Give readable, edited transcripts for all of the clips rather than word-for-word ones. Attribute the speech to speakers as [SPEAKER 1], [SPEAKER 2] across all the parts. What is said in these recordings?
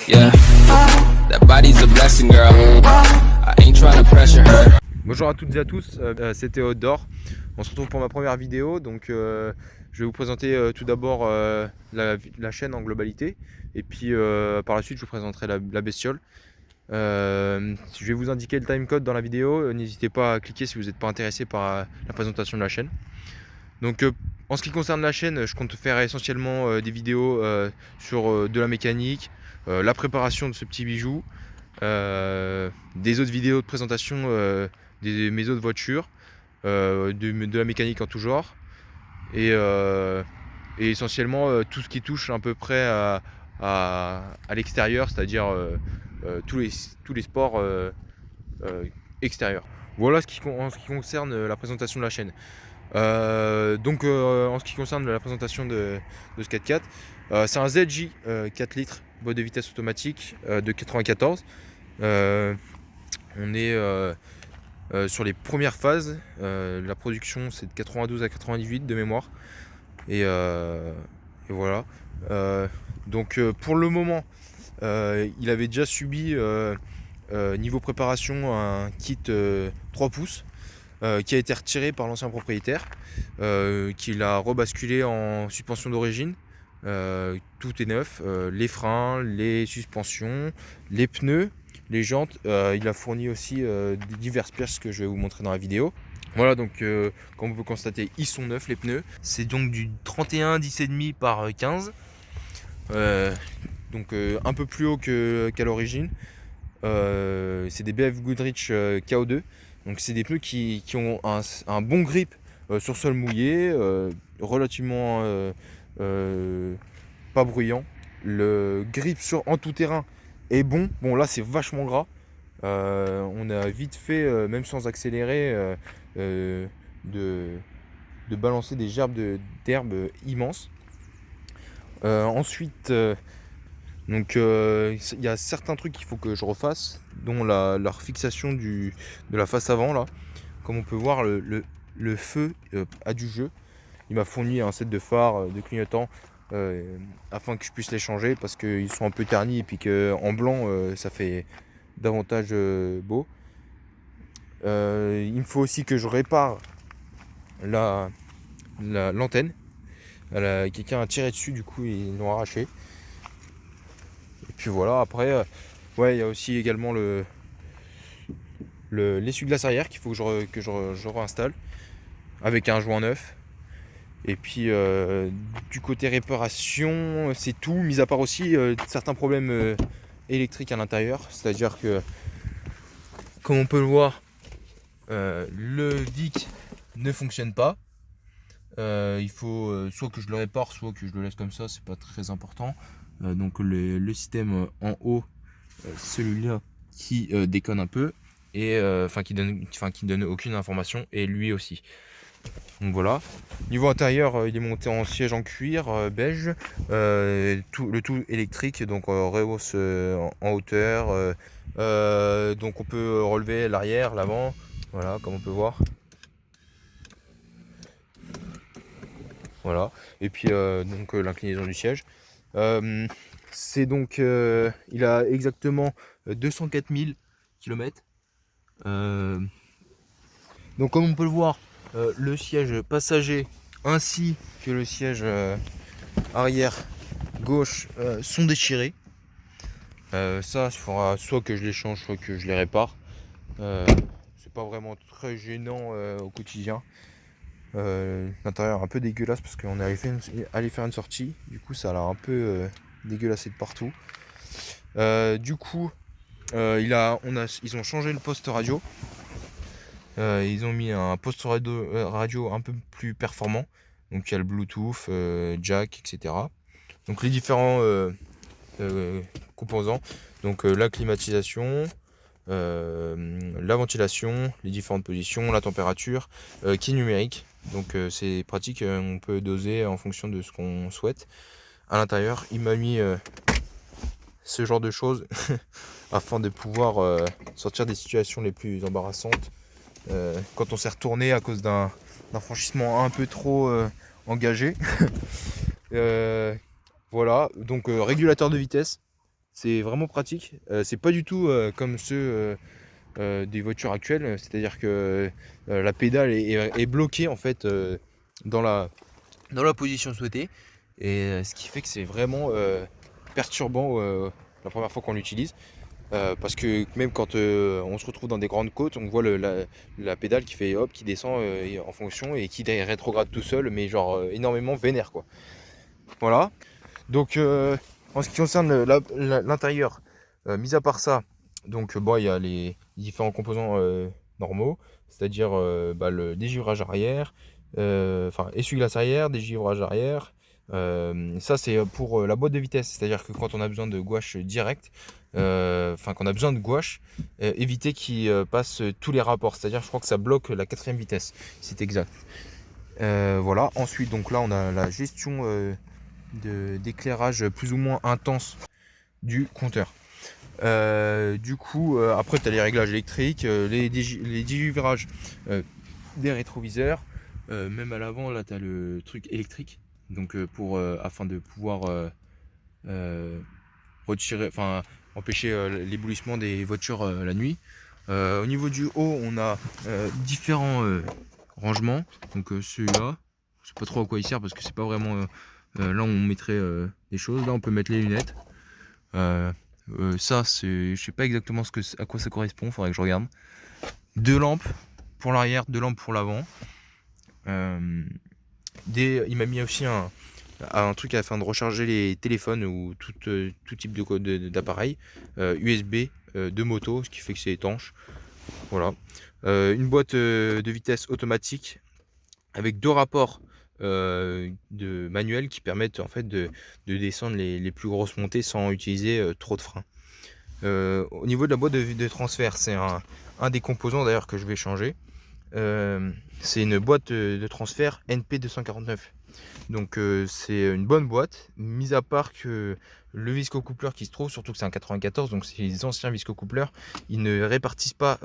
[SPEAKER 1] Yeah, that body's a blessing, girl. I ain't trying to pressure her.
[SPEAKER 2] Bonjour à toutes et à tous, c'était Outdoor. On se retrouve pour ma première vidéo. Donc je vais vous présenter tout d'abord la chaîne en globalité. Et puis par la suite je vous présenterai la bestiole. Je vais vous indiquer le timecode dans la vidéo. N'hésitez pas à cliquer si vous n'êtes pas intéressé par la présentation de la chaîne. Donc en ce qui concerne la chaîne, je compte faire essentiellement des vidéos sur de la mécanique, la préparation de ce petit bijou, des autres vidéos de présentation de mes autres voitures, de la mécanique en tout genre, et essentiellement tout ce qui touche à peu près à l'extérieur, c'est-à-dire tous les sports extérieurs. Voilà en ce qui concerne la présentation de la chaîne. En ce qui concerne la présentation de ce 4x4, c'est un ZJ 4 litres boîte de vitesse automatique de 94. On est sur les premières phases. La production c'est de 92 à 98 de mémoire, et voilà. Pour le moment il avait déjà subi niveau préparation un kit 3 pouces qui a été retiré par l'ancien propriétaire, qui l'a rebasculé en suspension d'origine. Tout est neuf, les freins, les suspensions, les pneus, les jantes. Il a fourni aussi diverses pièces que je vais vous montrer dans la vidéo. Voilà, donc comme on peut constater, ils sont neufs les pneus. C'est donc du 31 10,5 par 15, un peu plus haut qu'à l'origine. C'est des BF Goodrich KO2. Donc c'est des pneus qui ont un bon grip sur sol mouillé, relativement pas bruyant. Le grip en tout terrain est bon. Bon là c'est vachement gras. On a vite fait, même sans accélérer, de balancer des gerbes d'herbe immenses. Ensuite, il y a certains trucs qu'il faut que je refasse, dont la refixation de la face avant là. Comme on peut voir, le feu a du jeu. Il m'a fourni un set de phares, de clignotants, afin que je puisse les changer, parce qu'ils sont un peu ternis et puis qu'en blanc ça fait davantage beau. Il me faut aussi que je répare l'antenne. Quelqu'un a tiré dessus, du coup ils l'ont arraché. Et puis voilà, après il y a aussi également l'essuie-glace arrière qu'il faut que je réinstalle avec un joint neuf. Et puis du côté réparation, c'est tout, mis à part aussi certains problèmes électriques à l'intérieur. C'est-à-dire que, comme on peut le voir, le VIC ne fonctionne pas. Il faut soit que je le répare, soit que je le laisse comme ça, c'est pas très important. Donc le système en haut, celui-là qui déconne un peu, et qui donne aucune information, et lui aussi. Donc voilà. Niveau intérieur, il est monté en siège en cuir beige, le tout électrique, donc rehausse en hauteur. Donc on peut relever l'arrière, l'avant, voilà, comme on peut voir. Voilà. Et puis l'inclinaison du siège. C'est donc il a exactement 204 000 km. Donc comme on peut le voir, le siège passager ainsi que le siège arrière gauche sont déchirés. Ça, il faudra soit que je les change, soit que je les répare. C'est pas vraiment très gênant au quotidien. L'intérieur un peu dégueulasse parce qu'on est allé faire une sortie, du coup ça l'a un peu dégueulassé de partout. Du coup ils ont changé le poste radio. Ils ont mis un poste radio un peu plus performant, donc il y a le Bluetooth, jack, etc. Donc les différents composants, donc la climatisation, la ventilation, les différentes positions, la température, qui est numérique. Donc c'est pratique, on peut doser en fonction de ce qu'on souhaite. À l'intérieur, il m'a mis ce genre de choses afin de pouvoir sortir des situations les plus embarrassantes. Quand on s'est retourné à cause d'un franchissement un peu trop engagé. Voilà, donc régulateur de vitesse. C'est vraiment pratique. C'est pas du tout comme ceux des voitures actuelles, c'est-à-dire que la pédale est bloquée en fait dans la position souhaitée, et ce qui fait que c'est vraiment perturbant la première fois qu'on l'utilise. Parce que même quand on se retrouve dans des grandes côtes, on voit la pédale qui fait hop, qui descend en fonction et qui rétrograde tout seul, mais genre énormément vénère quoi. Voilà. Donc en ce qui concerne l'intérieur, mis à part ça, donc bon, il y a les différents composants normaux, c'est-à-dire le dégivrage arrière, enfin essuie-glace arrière, dégivrage arrière. Ça c'est pour la boîte de vitesse, c'est-à-dire que quand on a besoin de gouache direct, enfin quand on a besoin de gouache, éviter qu'il passe tous les rapports, c'est-à-dire je crois que ça bloque la 4e vitesse, c'est exact. Voilà, ensuite donc là on a la gestion d'éclairage plus ou moins intense du compteur. Du coup, après tu as les réglages électriques, les dégivrages des rétroviseurs, même à l'avant là tu as le truc électrique, donc afin de pouvoir retirer, enfin empêcher l'éblouissement des voitures la nuit. Au niveau du haut, on a différents rangements. Donc celui-là, je sais pas trop à quoi il sert parce que c'est pas vraiment là où on mettrait des choses. Là on peut mettre les lunettes. Ça c'est, je sais pas exactement à quoi ça correspond, faudrait que je regarde. 2 lampes pour l'arrière, 2 lampes pour l'avant. Il m'a mis aussi un truc afin de recharger les téléphones ou tout type d'appareil USB de moto, ce qui fait que c'est étanche. Voilà. Une boîte de vitesse automatique avec 2 rapports de manuel qui permettent en fait de descendre les plus grosses montées sans utiliser trop de freins. Au niveau de la boîte de transfert, c'est un des composants d'ailleurs que je vais changer. C'est une boîte de transfert NP249. Donc c'est une bonne boîte, mis à part que le viscocoupleur qui se trouve, surtout que c'est un 94, donc c'est les anciens viscocoupleurs, ils ne répartissent pas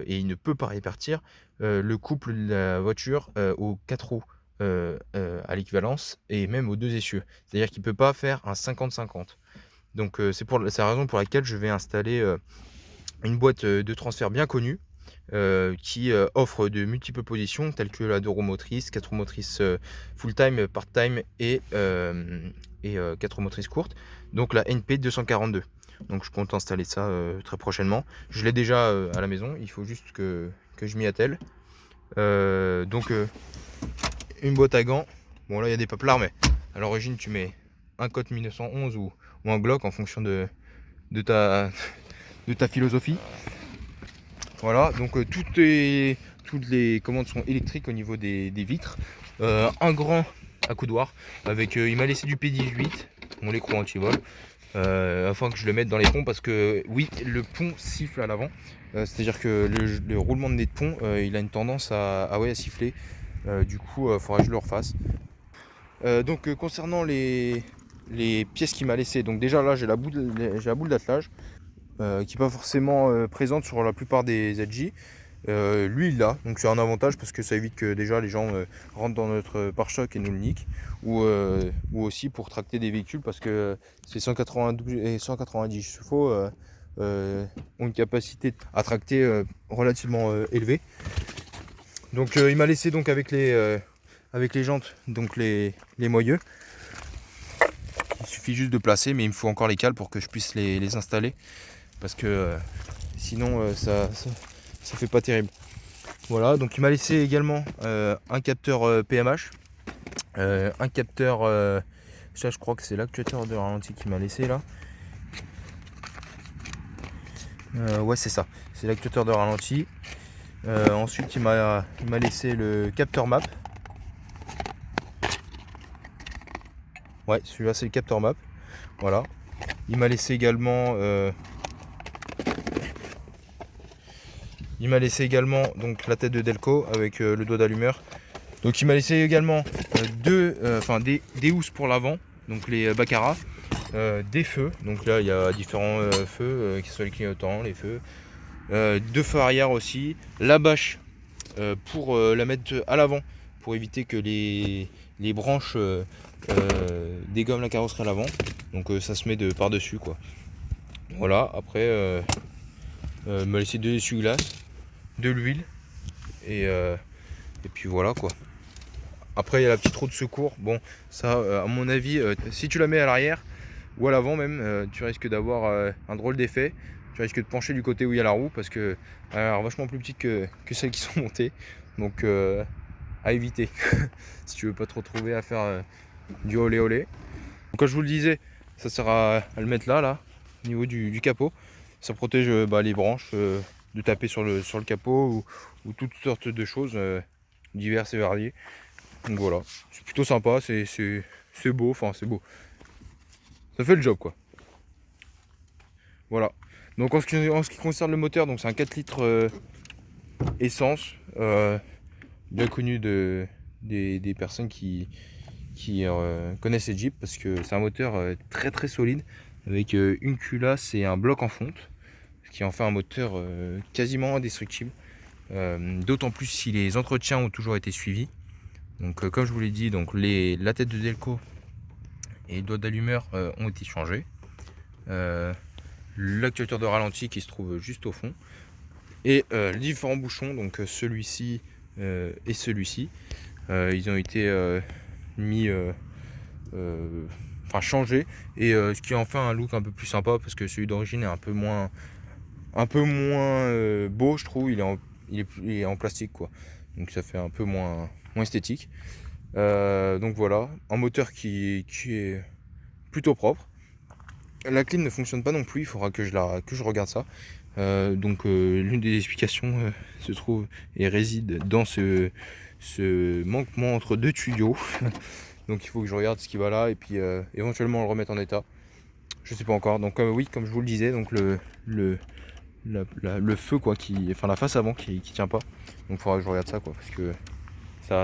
[SPEAKER 2] et il ne peut pas répartir le couple de la voiture aux 4 roues à l'équivalence et même aux 2 essieux. C'est-à-dire qu'il ne peut pas faire un 50-50. Donc c'est la raison pour laquelle je vais installer une boîte de transfert bien connue qui offre de multiples positions telles que la 2 roues motrices, 4 roues motrices full-time, part-time et 4 roues motrices courtes, donc la NP242. Donc je compte installer ça très prochainement. Je l'ai déjà à la maison, il faut juste que je m'y attelle. Donc une boîte à gants, bon là il y a des paplards, mais à l'origine tu mets un Colt 1911 ou un Glock en fonction de ta philosophie. Voilà, donc toutes les commandes sont électriques au niveau des vitres. Un grand accoudoir avec, il m'a laissé du P18, mon écrou anti-vol, afin que je le mette dans les ponts parce que oui, le pont siffle à l'avant. C'est-à-dire que le roulement de nez de pont, il a une tendance à siffler. Du coup, il faudra que je le refasse. Donc concernant les pièces qu'il m'a laissé, donc déjà là j'ai la boule d'attelage. Qui n'est pas forcément présente sur la plupart des ZJ. Lui il l'a, donc c'est un avantage parce que ça évite que déjà les gens rentrent dans notre pare-choc et nous le niquent, ou aussi pour tracter des véhicules parce que ces 192 et 190 chevaux ont une capacité à tracter relativement élevée. Donc il m'a laissé donc avec les jantes, donc les moyeux. Il suffit juste de placer, mais il me faut encore les cales pour que je puisse les installer parce que sinon ça fait pas terrible. Voilà, donc il m'a laissé également un capteur PMH, un capteur, ça je crois que c'est l'actuateur de ralenti qu'il m'a laissé là. Ouais c'est ça, c'est l'actuateur de ralenti. Ensuite il m'a laissé le capteur map. Ouais, celui-là c'est le capteur map. Voilà. Il m'a laissé également donc la tête de Delco avec le doigt d'allumeur. Donc il m'a laissé également des housses pour l'avant, donc les Baccarat, des feux. Donc là il y a différents feux, qui sont les clignotants, les feux, 2 feux arrière aussi, la bâche pour la mettre à l'avant pour éviter que les branches dégomment la carrosserie à l'avant. Donc ça se met par dessus quoi. Voilà, après me laisser 2 essuie-glaces, de l'huile et puis voilà quoi. Après il y a la petite roue de secours. Bon ça à mon avis si tu la mets à l'arrière ou à l'avant même tu risques d'avoir un drôle d'effet. Tu risques de pencher du côté où il y a la roue parce que elle a l'air vachement plus petite que celles qui sont montées. Donc à éviter si tu veux pas te retrouver à faire du olé olé. Donc, comme je vous le disais, ça sert à le mettre là au niveau du capot. Ça protège les branches de taper sur le capot ou toutes sortes de choses diverses et variées. Donc voilà, c'est plutôt sympa, c'est beau, enfin c'est beau. Ça fait le job quoi. Voilà. Donc en ce qui concerne le moteur, donc c'est un 4 litres essence, bien connu des personnes qui connaissent les Jeeps parce que c'est un moteur très très solide avec une culasse et un bloc en fonte, ce qui en fait un moteur quasiment indestructible. D'autant plus si les entretiens ont toujours été suivis. Donc comme je vous l'ai dit, donc la tête de Delco et les doigts d'allumeur ont été changés. L'actuateur de ralenti qui se trouve juste au fond. Et les différents bouchons, donc celui-ci et celui-ci, ils ont été mis, changés. Et ce qui en fait un look un peu plus sympa parce que celui d'origine est un peu moins beau, je trouve. Il est en plastique quoi. Donc ça fait un peu moins esthétique. Donc voilà, un moteur qui est plutôt propre. La clim ne fonctionne pas non plus, il faudra que je regarde ça. L'une des explications se trouve et réside dans ce manquement entre 2 tuyaux. Donc il faut que je regarde ce qui va là et puis éventuellement le remettre en état. Je sais pas encore. Donc oui, comme je vous le disais, donc le feu quoi, la face avant qui tient pas. Donc il faudra que je regarde ça quoi, parce que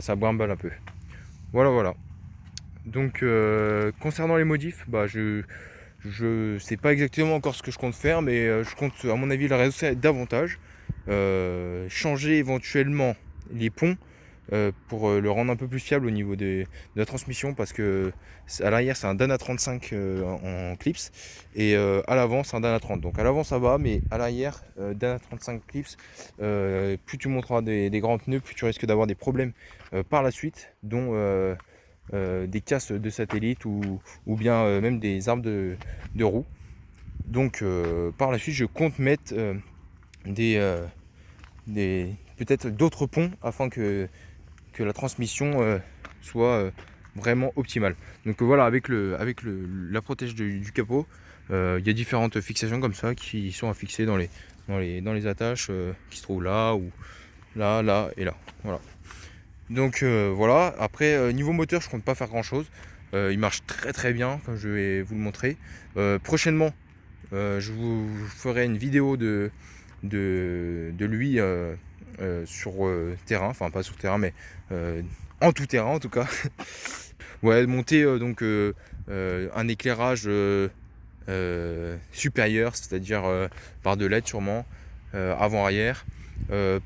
[SPEAKER 2] ça brimballe un peu. Voilà. Donc concernant les modifs, je sais pas exactement encore ce que je compte faire, mais je compte à mon avis la rehausser davantage, changer éventuellement les ponts pour le rendre un peu plus fiable au niveau de la transmission, parce que à l'arrière c'est un Dana 35 en clips et à l'avant c'est un Dana 30. Donc à l'avant ça va, mais à l'arrière Dana 35 clips, plus tu monteras des grands pneus, plus tu risques d'avoir des problèmes par la suite, dont des casses de satellite ou bien même des arbres de roues. Donc par la suite je compte mettre peut-être d'autres ponts afin que la transmission soit vraiment optimale. Donc voilà, avec la protège du capot, il y a différentes fixations comme ça qui sont affixées dans les attaches qui se trouvent là ou là et là. Voilà. Donc voilà, après niveau moteur je compte pas faire grand chose, il marche très très bien comme je vais vous le montrer. Prochainement je vous ferai une vidéo de lui sur terrain, enfin pas sur terrain mais en tout terrain en tout cas. Ouais, monter un éclairage supérieur, c'est-à-dire par de LED sûrement, avant-arrière,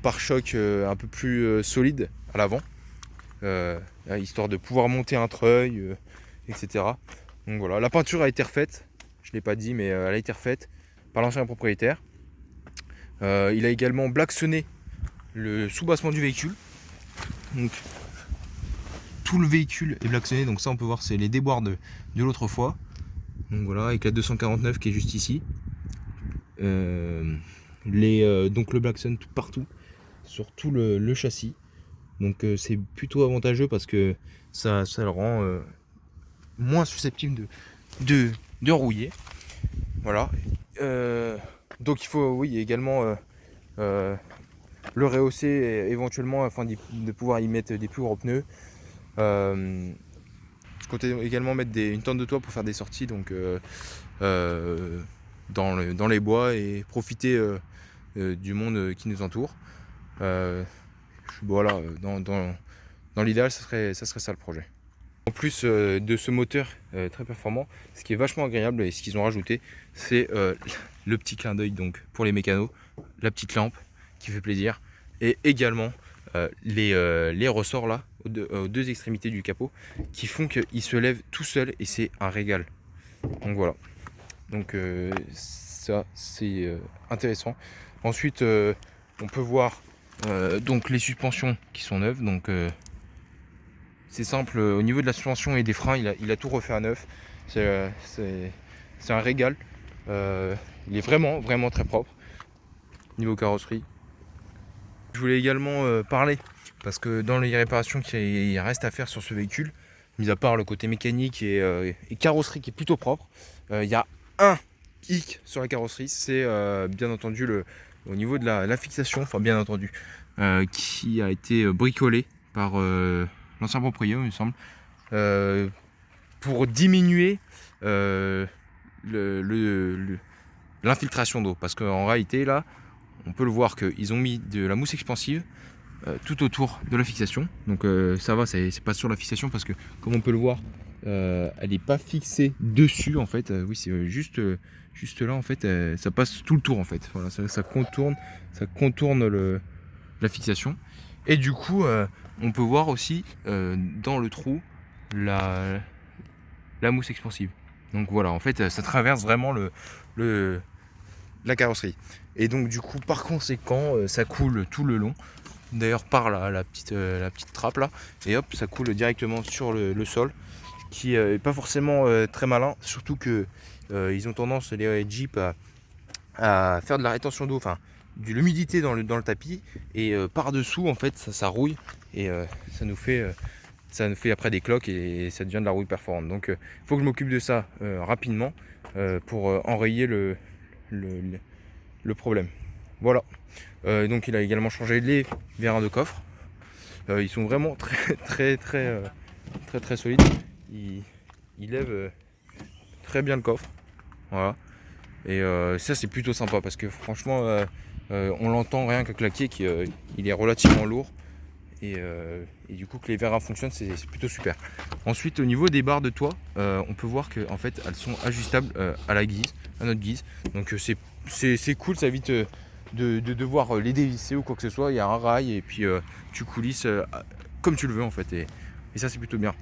[SPEAKER 2] pare-choc un peu plus solide à l'avant, histoire de pouvoir monter un treuil, etc. Donc voilà, la peinture a été refaite, je ne l'ai pas dit, mais elle a été refaite par l'ancien propriétaire. Il a également blacksonné le soubassement du véhicule. Donc tout le véhicule est blacksonné, donc ça on peut voir, c'est les déboires de l'autre fois. Donc voilà, avec la 249 qui est juste ici. Donc le blackson tout partout sur tout le châssis. Donc c'est plutôt avantageux parce que ça le rend moins susceptible de rouiller. Voilà. Donc il faut également le rehausser éventuellement afin de pouvoir y mettre des plus gros pneus. Je comptais également mettre une tente de toit pour faire des sorties donc dans les bois et profiter du monde qui nous entoure. Voilà, dans l'idéal ça serait ça le projet. En plus de ce moteur très performant, ce qui est vachement agréable et ce qu'ils ont rajouté, c'est le petit clin d'œil donc pour les mécanos, la petite lampe qui fait plaisir, et également les ressorts là aux deux extrémités du capot qui font qu'il se lève tout seul et c'est un régal. Donc voilà. Donc ça c'est intéressant. Ensuite on peut voir donc les suspensions qui sont neuves, donc c'est simple, au niveau de la suspension et des freins il a tout refait à neuf. C'est un régal. Il est vraiment très propre niveau carrosserie. Je voulais également parler parce que dans les réparations qu'il reste à faire sur ce véhicule, mis à part le côté mécanique et carrosserie qui est plutôt propre, il y a un hic sur la carrosserie, c'est bien entendu au niveau de la fixation, enfin bien entendu, qui a été bricolé par l'ancien propriétaire, il me semble, pour diminuer l'infiltration d'eau. Parce qu'en réalité, là, on peut le voir qu'ils ont mis de la mousse expansive tout autour de la fixation. Donc ça va, c'est pas sur la fixation parce que, comme on peut le voir, elle n'est pas fixée dessus en fait. Oui, c'est juste là en fait, ça passe tout le tour en fait. Voilà, ça contourne la fixation. Et du coup, on peut voir aussi dans le trou la mousse expansive. Donc voilà, en fait, ça traverse vraiment la carrosserie. Et donc du coup, par conséquent, ça coule tout le long. D'ailleurs par la petite trappe là, et hop, ça coule directement sur le sol, qui est pas forcément très malin, surtout que ils ont tendance, les Jeep, à faire de la rétention d'eau, enfin de l'humidité dans le tapis, et par dessous en fait ça rouille, et ça nous fait après des cloques et ça devient de la rouille perforante. Donc il faut que je m'occupe de ça rapidement pour enrayer le problème. Voilà. Donc il a également changé les vérins de coffre. Ils sont vraiment très solides. Il lève très bien le coffre. Voilà. Et ça c'est plutôt sympa parce que franchement on l'entend rien qu'à claquer qu'il est relativement lourd. Et du coup que les vérins fonctionnent, c'est plutôt super. Ensuite au niveau des barres de toit, on peut voir que en fait elles sont ajustables à notre guise. Donc c'est cool, ça évite de devoir les dévisser ou quoi que ce soit. Il y a un rail et puis tu coulisses comme tu le veux en fait, et ça c'est plutôt bien.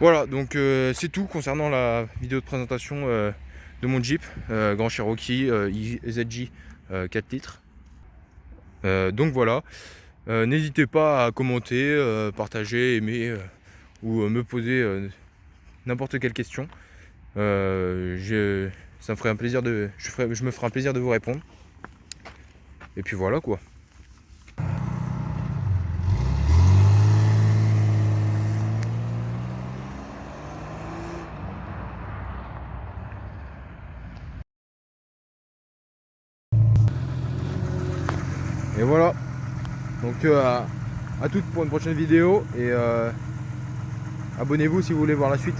[SPEAKER 2] Voilà, donc c'est tout concernant la vidéo de présentation de mon Jeep Grand Cherokee ZJ 4 litres. Donc voilà, n'hésitez pas à commenter, partager, aimer ou me poser n'importe quelle question. Ça me ferait un plaisir je me ferai un plaisir de vous répondre. Et puis voilà quoi. Et voilà. Donc à toutes pour une prochaine vidéo, et abonnez-vous si vous voulez voir la suite.